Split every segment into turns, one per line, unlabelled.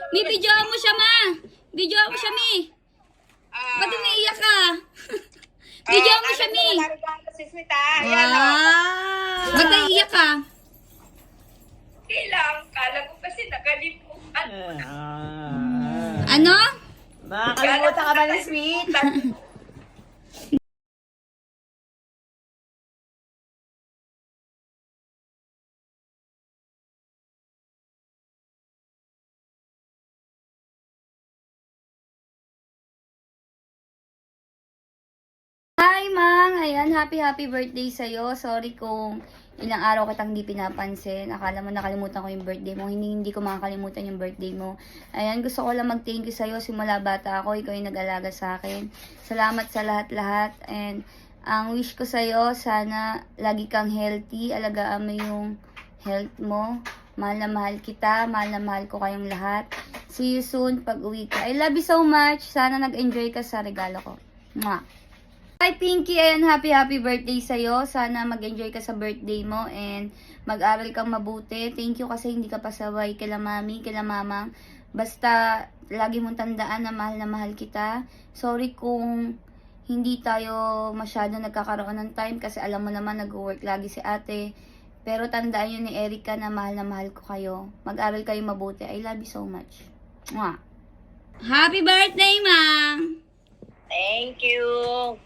Mi, video mo siya, ma. Video mo siya, Mi. Ba't umiiyak ka? Video mo siya, Mi.
Si Sweet, Ayan,
Ba't naiiyak ka?
Kailang, kala ko kasi nakalimutan.
Ano?
Nakakalimutan ka ba ni Sweet?
Hi, Mang! Ayan, happy birthday sa'yo. Sorry kung ilang araw kitang hindi pinapansin. Akala mo nakalimutan ko yung birthday mo. Hindi ko makakalimutan yung birthday mo. Ayan, gusto ko lang mag-thank you sa'yo. Simula bata ako, ikaw yung nag-alaga sa akin. Salamat sa lahat-lahat. And ang wish ko sa'yo, sana lagi kang healthy. Alagaan mo yung health mo. Mahal na mahal kita. Mahal na mahal ko kayong lahat. See you soon pag uwi ka. I love you so much. Sana nag-enjoy ka sa regalo ko. Mwah! Hi Pinky, ayan, happy birthday sa'yo. Sana mag-enjoy ka sa birthday mo and mag-aral kang mabuti. Thank you kasi hindi ka pasaway kila mami, kila mamang. Basta lagi mong tandaan na mahal kita. Sorry kung hindi tayo masyado nagkakaroon ng time kasi alam mo naman nag-work lagi si ate. Pero tandaan yun ni Erica na mahal ko kayo. Mag-aral kayo mabuti. I love you so much. Mwah! Happy birthday, Mang!
Thank you.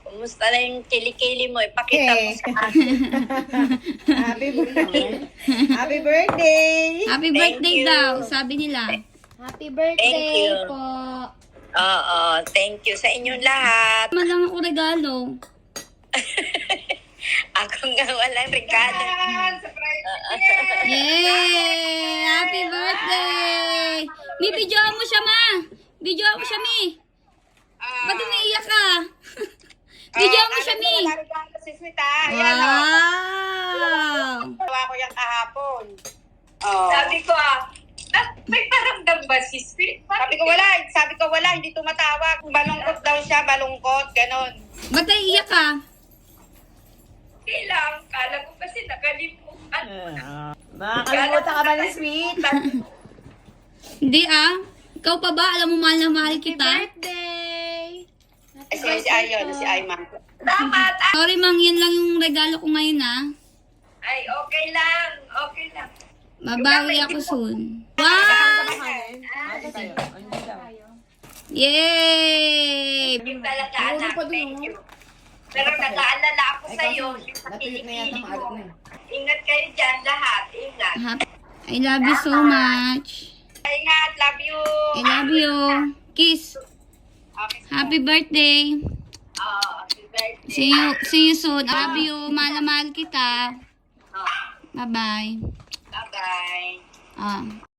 Kumusta na yung kilikili mo? Ipakita mo sa akin.
Happy birthday! Happy birthday!
Happy
Thank
birthday
you.
daw, sabi nila.
Happy
Thank
birthday
you.
po.
Oo, thank you sa inyong lahat.
Man lang ako regalo.
Ako nga walang regalo.
Yay! Happy birthday! Mi, video mo siya, ma. Video mo siya, Mi. Ba't umiiyak ka? Video mo siya, Mi.
Si Sweet, Ayan,
Wow!
Tawa ko yung kahapon. Sabi ko, may paramdam ba si Sweet? Sabi ko wala, hindi tumatawag. Balungkot daw siya, balungkot, ganon.
Ba't naiiyak ka?
Kailang, kala ko kasi nakalimutan.
Nakakalimutan ka ba ni Sweet?
Hindi Ikaw pa ba? Alam mo mahal na mahal kita?
Birthday!
Si Ayman. Dapat,
Sorry, Mang. Yan lang yung regalo ko ngayon,
ay okay lang, okay lang.
Babawi ako soon. Wow! Yay!
Yung talaga anak, thank you. Pero nag-aalala ako sa iyo, yung sa kilikili mo. Ingat kayo dyan lahat, ingat.
I love you so much.
Ingat, love you.
I love you. Kiss.
Okay.
Happy birthday.
Happy birthday.
See you soon. I love you. Mahal na mahal kita. Bye-bye.
Bye-bye.